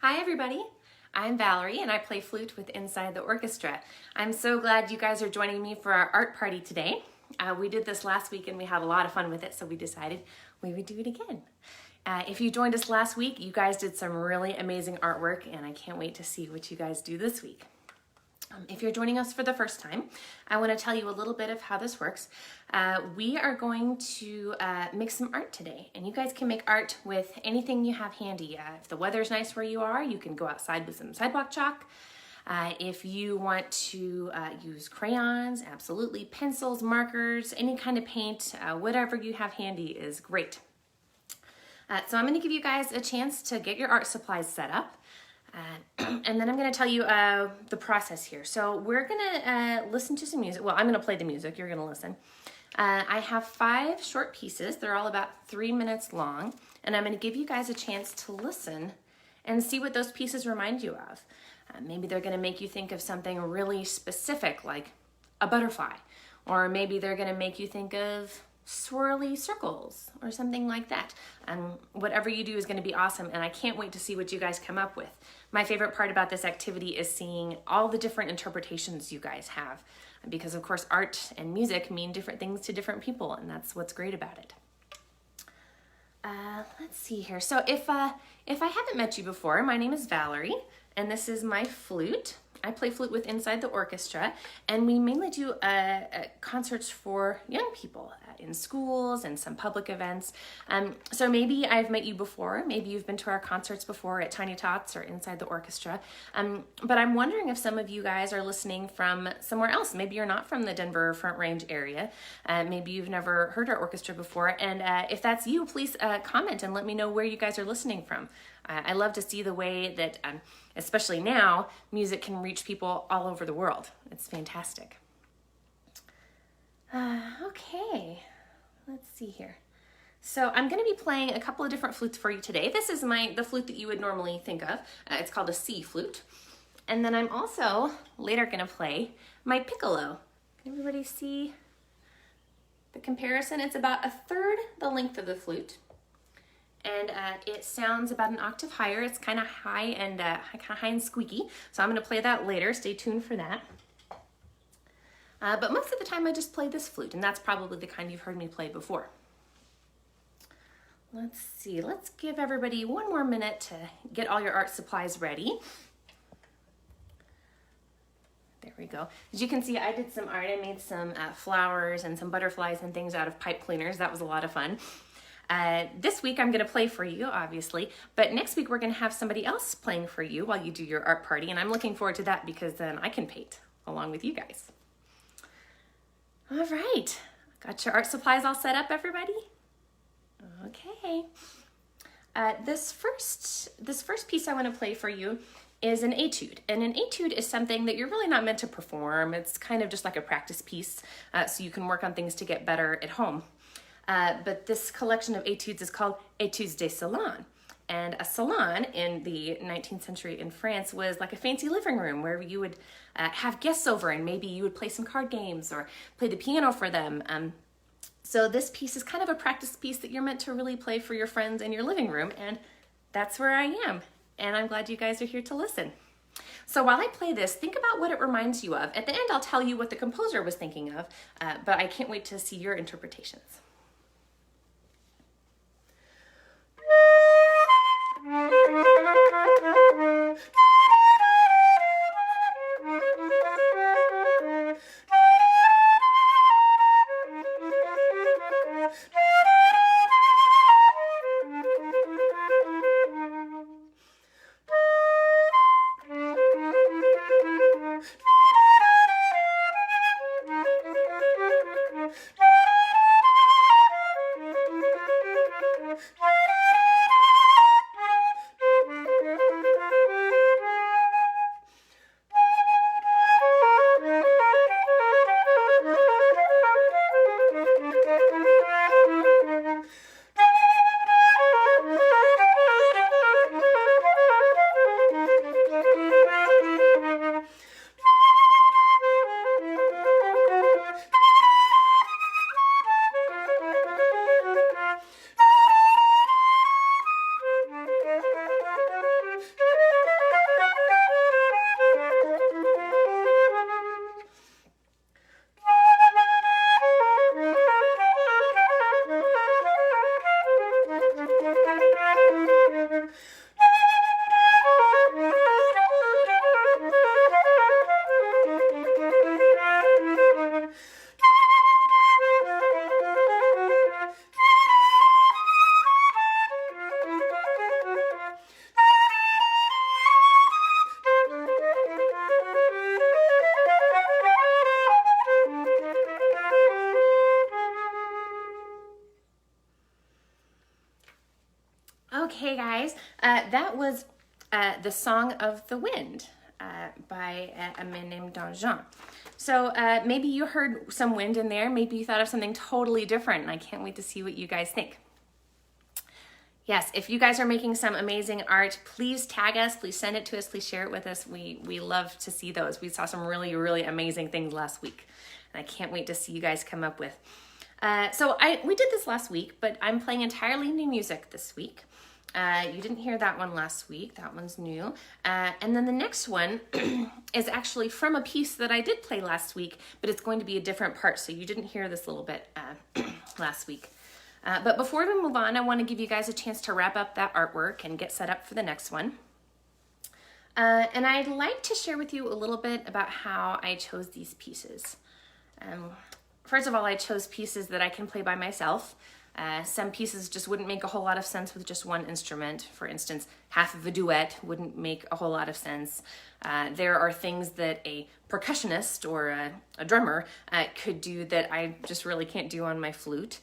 Hi everybody, I'm Valerie and I play flute with Inside the Orchestra. I'm so glad you guys are joining me for our art party today. We did this last week and we had a lot of fun with it, so we decided we would do it again. If you joined us last week, you guys did some really amazing artwork and I can't wait to see what you guys do this week. If you're joining us for the first time, I want to tell you a little bit of how this works. We are going to make some art today, and you guys can make art with anything you have handy. If the weather's nice where you are, you can go outside with some sidewalk chalk. If you want to use crayons, absolutely, pencils, markers, any kind of paint, whatever you have handy is great. So I'm going to give you guys a chance to get your art supplies set up. And then I'm going to tell you the process here. So we're going to listen to some music. Well, I'm going to play the music. You're going to listen. I have 5 short pieces. They're all about 3 minutes long. And I'm going to give you guys a chance to listen and see what those pieces remind you of. Maybe they're going to make you think of something really specific, like a butterfly. Or maybe they're going to make you think of swirly circles or something like that. Whatever you do is going to be awesome, and I can't wait to see what you guys come up with. My favorite part about this activity is seeing all the different interpretations you guys have, because of course art and music mean different things to different people, and that's what's great about it. Let's see here. So if I haven't met you before, my name is Valerie, and this is my flute. I play flute with Inside the Orchestra, and we mainly do concerts for young people in schools and some public events. So maybe I've met you before, maybe you've been to our concerts before at Tiny Tots or Inside the Orchestra, but I'm wondering if some of you guys are listening from somewhere else. Maybe you're not from the Denver Front Range area, maybe you've never heard our orchestra before, and if that's you, please comment and let me know where you guys are listening from. I love to see the way that, especially now, music can reach people all over the world. It's fantastic. Okay, let's see here. So I'm going to be playing a couple of different flutes for you today. This is the flute that you would normally think of. It's called a C flute. And then I'm also later going to play my Piccolo. Can everybody see the comparison? It's about 1/3 the length of the flute. And it sounds about an octave higher. It's kind of high and squeaky. So I'm going to play that later. Stay tuned for that. But most of the time I just play this flute, and that's probably the kind you've heard me play before. Let's see. Let's give everybody one more minute to get all your art supplies ready. There we go. As you can see, I did some art. I made some flowers and some butterflies and things out of pipe cleaners. That was a lot of fun. This week I'm going to play for you, obviously, but next week we're going to have somebody else playing for you while you do your art party, and I'm looking forward to that because then I can paint along with you guys. All right, got your art supplies all set up, everybody? Okay. This first piece I want to play for you is an etude, and an etude is something that you're really not meant to perform. It's kind of just like a practice piece, so you can work on things to get better at home. But this collection of etudes is called Etudes de Salon. And a salon in the 19th century in France was like a fancy living room where you would have guests over, and maybe you would play some card games or play the piano for them. So this piece is kind of a practice piece that you're meant to really play for your friends in your living room, and that's where I am. And I'm glad you guys are here to listen. So while I play this, think about what it reminds you of. At the end, I'll tell you what the composer was thinking of, but I can't wait to see your interpretations. Hey guys, that was The Song of the Wind by a man named Jean. So maybe you heard some wind in there, maybe you thought of something totally different, and I can't wait to see what you guys think. Yes, if you guys are making some amazing art, please tag us, please send it to us, please share it with us. We love to see those. We saw some really, really amazing things last week, and I can't wait to see you guys come up with. We did this last week, but I'm playing entirely new music this week. You didn't hear that one last week, that one's new. And then the next one is actually from a piece that I did play last week, but it's going to be a different part, so you didn't hear this little bit last week. But before we move on, I want to give you guys a chance to wrap up that artwork and get set up for the next one. And I'd like to share with you a little bit about how I chose these pieces. First of all, I chose pieces that I can play by myself. Some pieces just wouldn't make a whole lot of sense with just one instrument. For instance, half of a duet wouldn't make a whole lot of sense. There are things that a percussionist or a drummer could do that I just really can't do on my flute.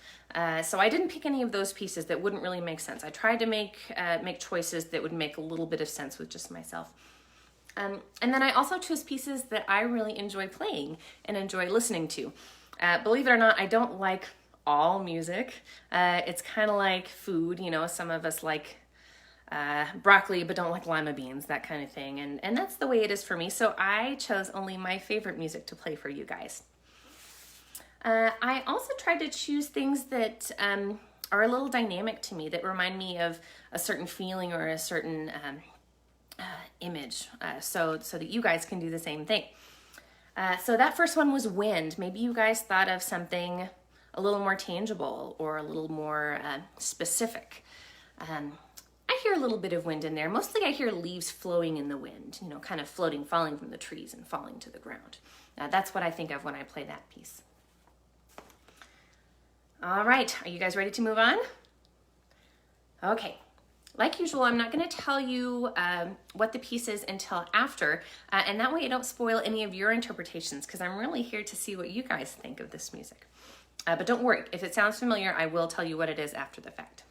So I didn't pick any of those pieces that wouldn't really make sense. I tried to make choices that would make a little bit of sense with just myself. And then I also chose pieces that I really enjoy playing and enjoy listening to. Believe it or not, I don't like all music. It's kind of like food, you know, some of us like broccoli but don't like lima beans, that kind of thing. And that's the way it is for me. So I chose only my favorite music to play for you guys. I also tried to choose things that are a little dynamic to me, that remind me of a certain feeling or a certain image, so that you guys can do the same thing. So that first one was wind. Maybe you guys thought of something a little more tangible or a little more specific. I hear a little bit of wind in there. Mostly I hear leaves flowing in the wind, you know, kind of floating, falling from the trees and falling to the ground. That's what I think of when I play that piece. All right, are you guys ready to move on? Okay. Like usual, I'm not going to tell you what the piece is until after, and that way I don't spoil any of your interpretations, because I'm really here to see what you guys think of this music. But don't worry, if it sounds familiar, I will tell you what it is after the fact.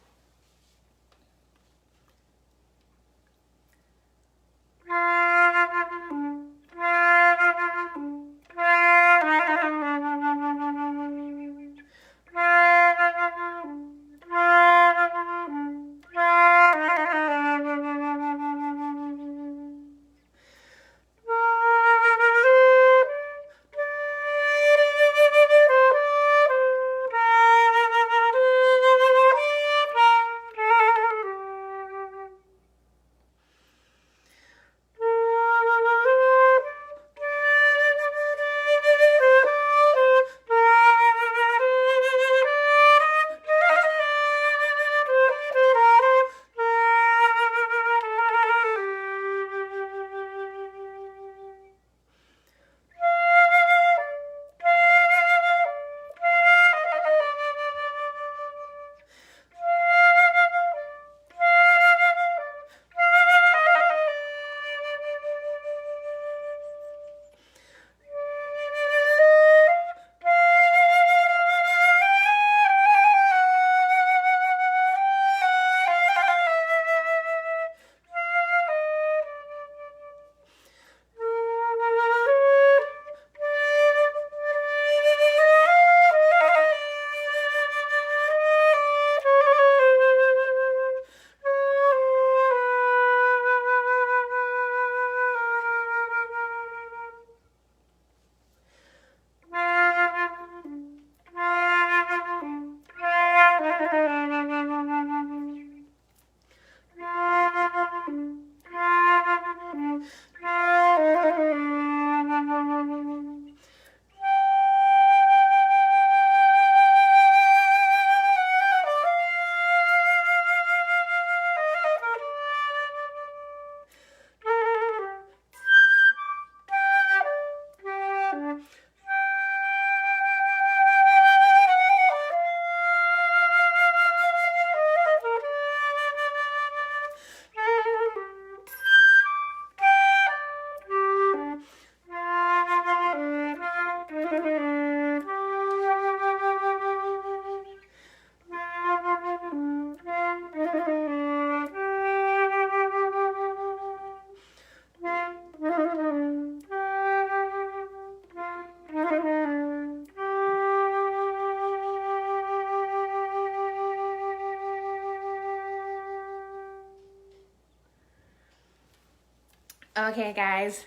Okay, guys.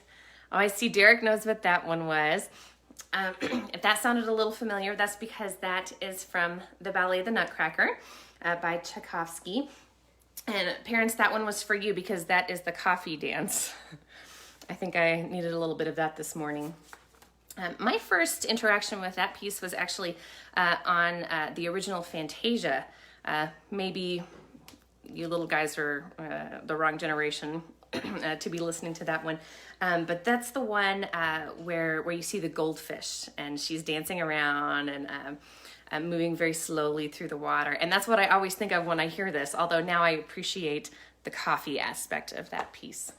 Oh, I see Derek knows what that one was. If that sounded a little familiar, that's because that is from the ballet The Nutcracker by Tchaikovsky. And parents, that one was for you because that is the coffee dance. I think I needed a little bit of that this morning. My first interaction with that piece was actually on the original Fantasia. Maybe you little guys are the wrong generation to be listening to that one. But that's the one where you see the goldfish and she's dancing around and moving very slowly through the water. And that's what I always think of when I hear this, although now I appreciate the coffee aspect of that piece.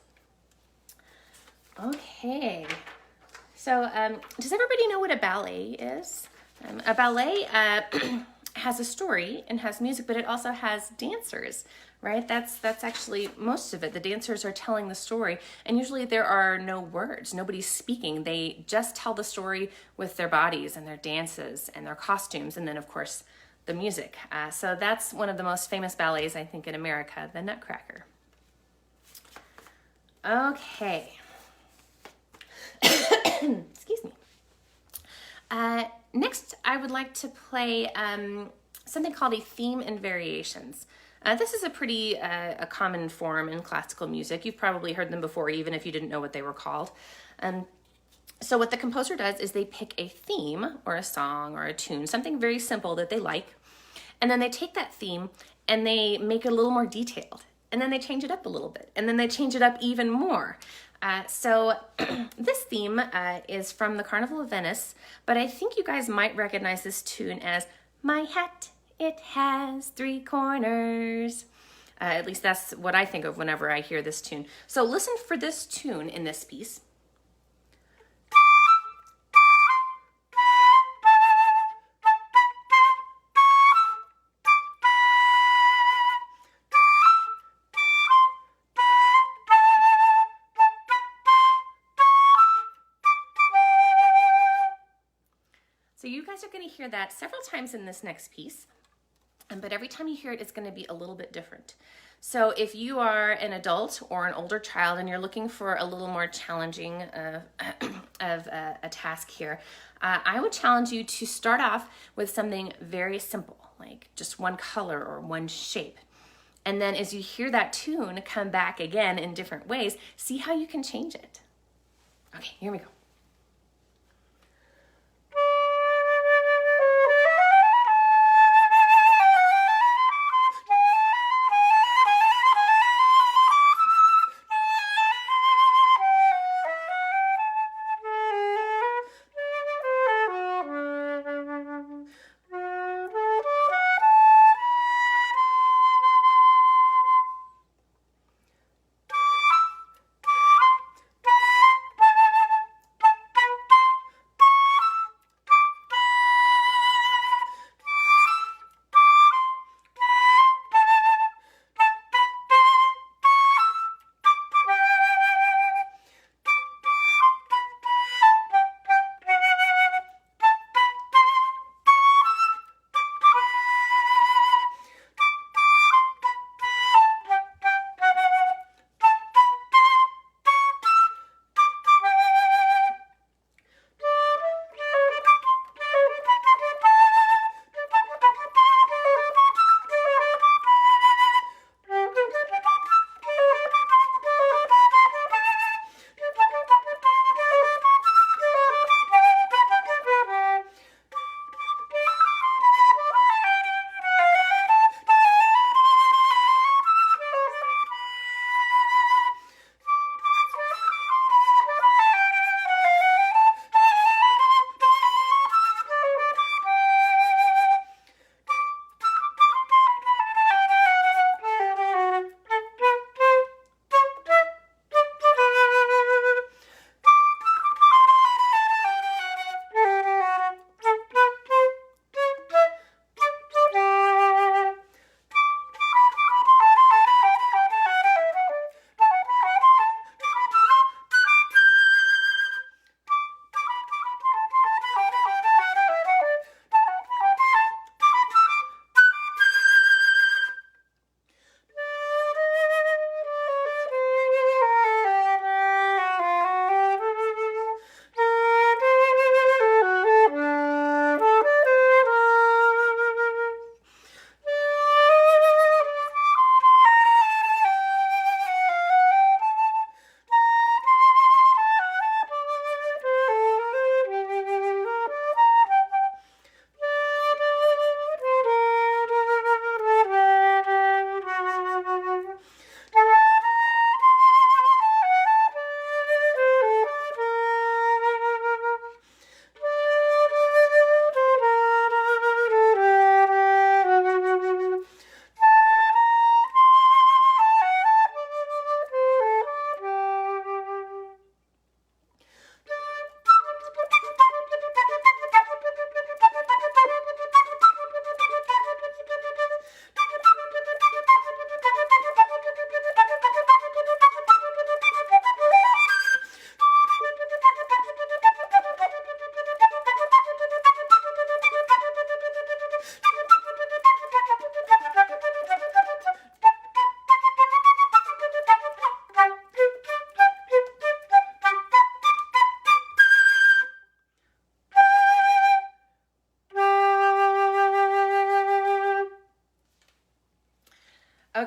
Okay. So does everybody know what a ballet is? A ballet has a story and has music, but it also has dancers, right? That's actually most of it. The dancers are telling the story, and usually there are no words. Nobody's speaking. They just tell the story with their bodies and their dances and their costumes, and then, of course, the music. So that's one of the most famous ballets, I think, in America, the Nutcracker. Okay. Excuse me. Next, I would like to play something called a theme and variations. This is a pretty a common form in classical music. You've probably heard them before, even if you didn't know what they were called. So what the composer does is they pick a theme or a song or a tune, something very simple that they like, and then they take that theme and they make it a little more detailed, and then they change it up a little bit, and then they change it up even more. So this theme is from the Carnival of Venice, but I think you guys might recognize this tune as "My hat, it has three corners." At least that's what I think of whenever I hear this tune. So listen for this tune in this piece. So you guys are going to hear that several times in this next piece, but every time you hear it, it's going to be a little bit different. So if you are an adult or an older child and you're looking for a little more challenging of a task here, I would challenge you to start off with something very simple, like just one color or one shape. And then as you hear that tune come back again in different ways, see how you can change it. Okay, here we go.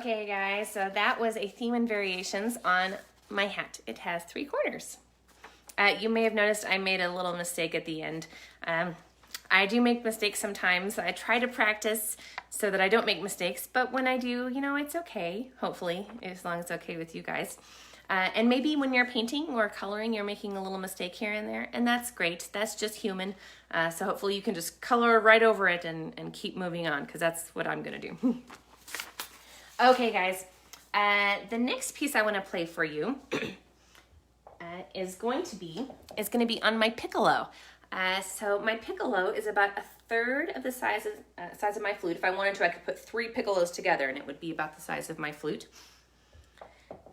Okay guys, so that was a theme and variations on my hat. It has 3 corners. You may have noticed I made a little mistake at the end. I do make mistakes sometimes. I try to practice so that I don't make mistakes, but when I do, you know, it's okay, hopefully, as long as it's okay with you guys. And maybe when you're painting or coloring, you're making a little mistake here and there, and that's great. That's just human. So hopefully you can just color right over it and keep moving on, because that's what I'm gonna do. Okay guys, the next piece I wanna play for you is going to be on my Piccolo. So my Piccolo is about 1/3 of the size of my flute. If I wanted to, I could put 3 Piccolos together and it would be about the size of my flute.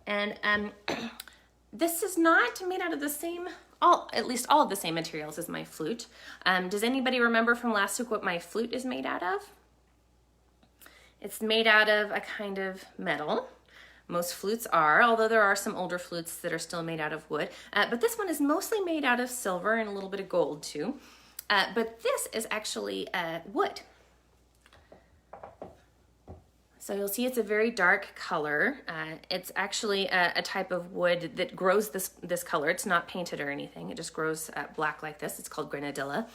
And this is not made out of the same, at least all of the same materials as my flute. Does anybody remember from last week what my flute is made out of? It's made out of a kind of metal. Most flutes are, although there are some older flutes that are still made out of wood. But this one is mostly made out of silver and a little bit of gold too. But this is actually wood. So you'll see it's a very dark color. It's actually a type of wood that grows this color. It's not painted or anything. It just grows black like this. It's called granadilla.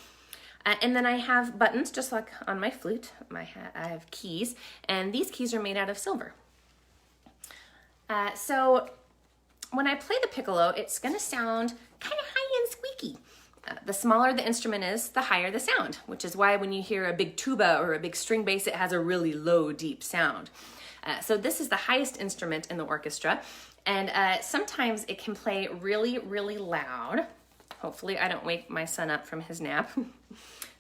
And then I have buttons, just like on my flute. I have keys, and these keys are made out of silver. So when I play the Piccolo, it's gonna sound kind of high and squeaky. The smaller the instrument is, the higher the sound, which is why when you hear a big tuba or a big string bass, it has a really low, deep sound. So this is the highest instrument in the orchestra, and sometimes it can play really, really loud. Hopefully I don't wake my son up from his nap.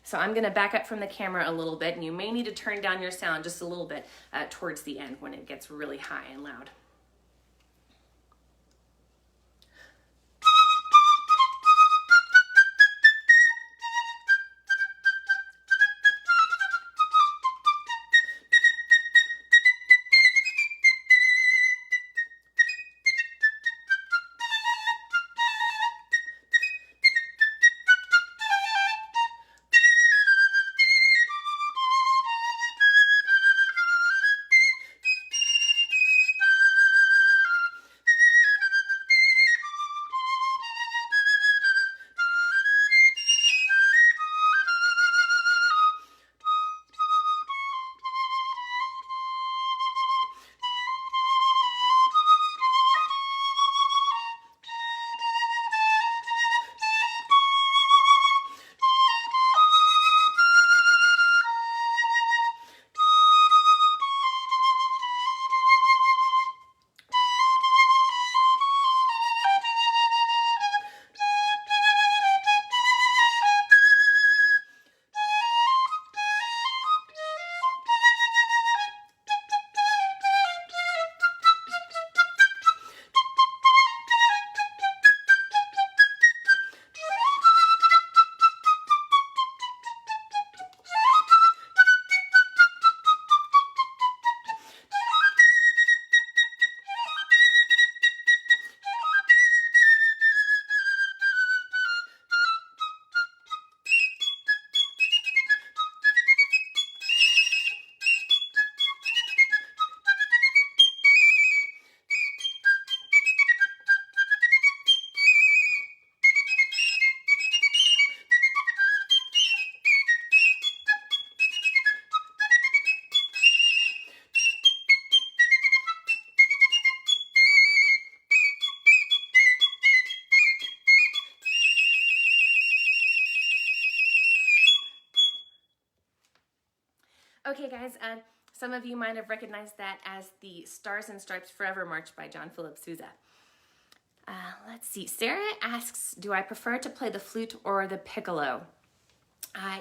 So I'm gonna back up from the camera a little bit, and you may need to turn down your sound just a little bit towards the end when it gets really high and loud. Okay guys, some of you might have recognized that as the Stars and Stripes Forever March by John Philip Sousa. Let's see, Sarah asks, do I prefer to play the flute or the piccolo?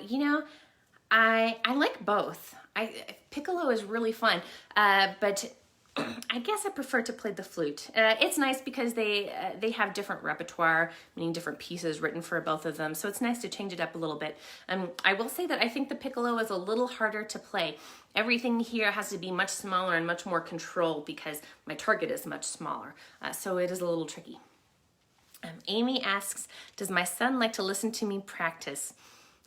You know, I like both. Piccolo is really fun, but I guess I prefer to play the flute. It's nice because they have different repertoire, meaning different pieces written for both of them, so it's nice to change it up a little bit. I will say that I think the piccolo is a little harder to play. Everything here has to be much smaller and much more controlled because my target is much smaller, so it is a little tricky. Amy asks, does my son like to listen to me practice?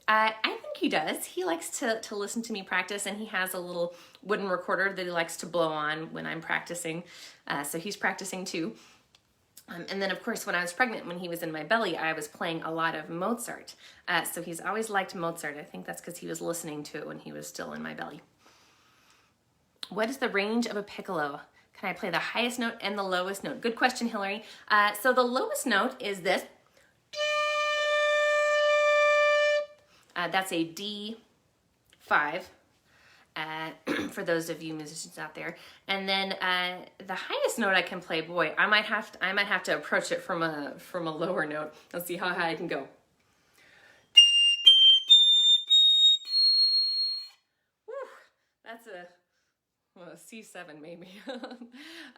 I think he does. He likes to listen to me practice, and he has a little wooden recorder that he likes to blow on when I'm practicing. So he's practicing too. And then, of course, when I was pregnant, when he was in my belly, I was playing a lot of Mozart. So he's always liked Mozart. I think that's because he was listening to it when he was still in my belly. What is the range of a piccolo? Can I play the highest note and the lowest note? Good question, Hillary. So the lowest note is this. That's a D5. For those of you musicians out there, and then the highest note I can play, boy, I might have to approach it from a lower note. Let's see how high I can go. Whew, that's a C7 maybe.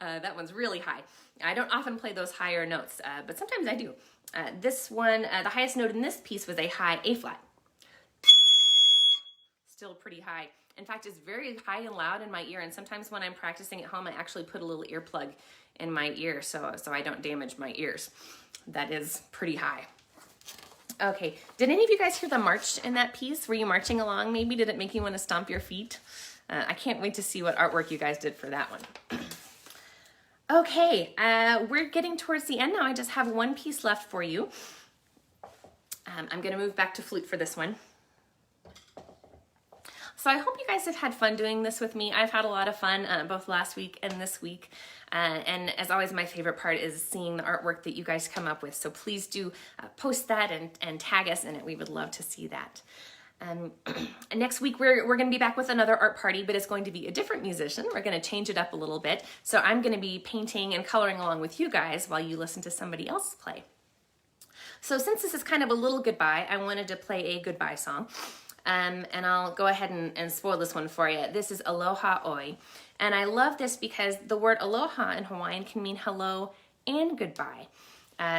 That one's really high. I don't often play those higher notes, but sometimes I do. This one, the highest note in this piece was a high A flat. Still pretty high. In fact, it's very high and loud in my ear, and sometimes when I'm practicing at home, I actually put a little earplug in my ear so I don't damage my ears. That is pretty high. Okay, did any of you guys hear the march in that piece? Were you marching along maybe? Did it make you want to stomp your feet? I can't wait to see what artwork you guys did for that one. Okay, we're getting towards the end now. I just have one piece left for you. I'm gonna move back to flute for this one. So I hope you guys have had fun doing this with me. I've had a lot of fun both last week and this week. And as always, my favorite part is seeing the artwork that you guys come up with. So please do post that and tag us in it. We would love to see that. Next week, we're going to be back with another art party, but it's going to be a different musician. We're going to change it up a little bit. So I'm going to be painting and coloring along with you guys while you listen to somebody else play. So since this is kind of a little goodbye, I wanted to play a goodbye song. And I'll go ahead and spoil this one for you. This is Aloha Oi. And I love this because the word aloha in Hawaiian can mean hello and goodbye.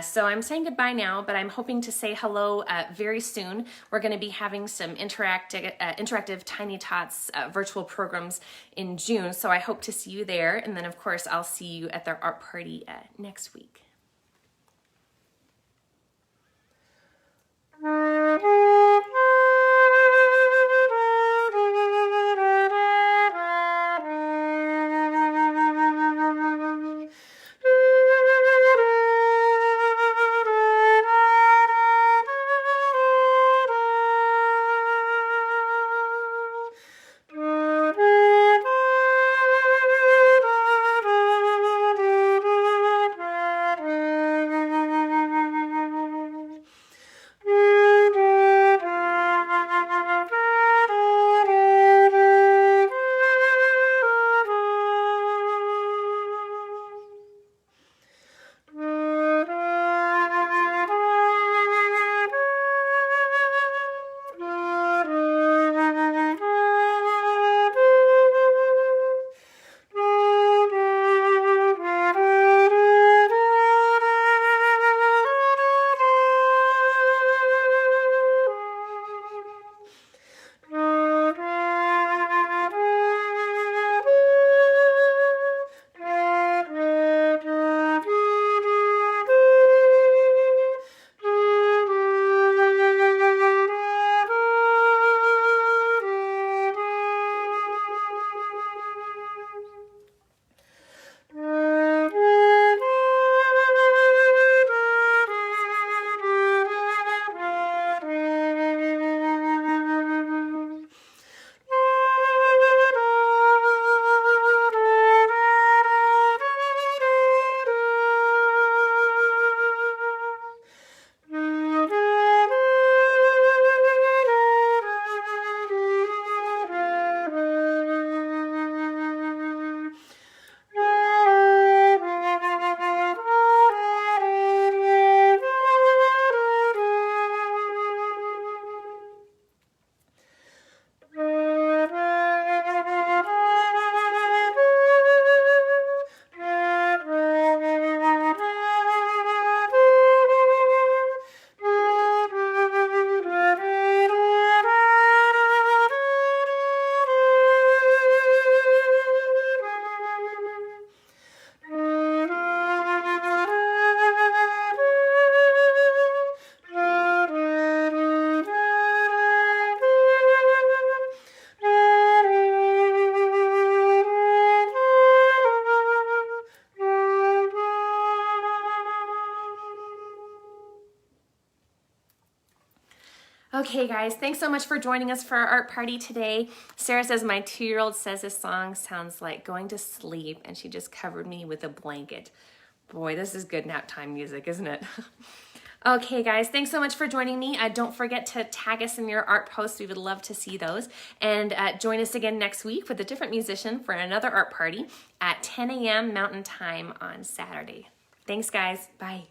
So I'm saying goodbye now, but I'm hoping to say hello very soon. We're going to be having some interactive Tiny Tots virtual programs in June. So I hope to see you there. And then, of course, I'll see you at their art party next week. Okay guys, thanks so much for joining us for our art party today. Sarah says my 2-year-old says this song sounds like going to sleep and she just covered me with a blanket. Boy, this is good nap time music, isn't it? Okay guys, thanks so much for joining me. Don't forget to tag us in your art posts. We would love to see those. And join us again next week with a different musician for another art party at 10 a.m. Mountain Time on Saturday. Thanks guys, bye.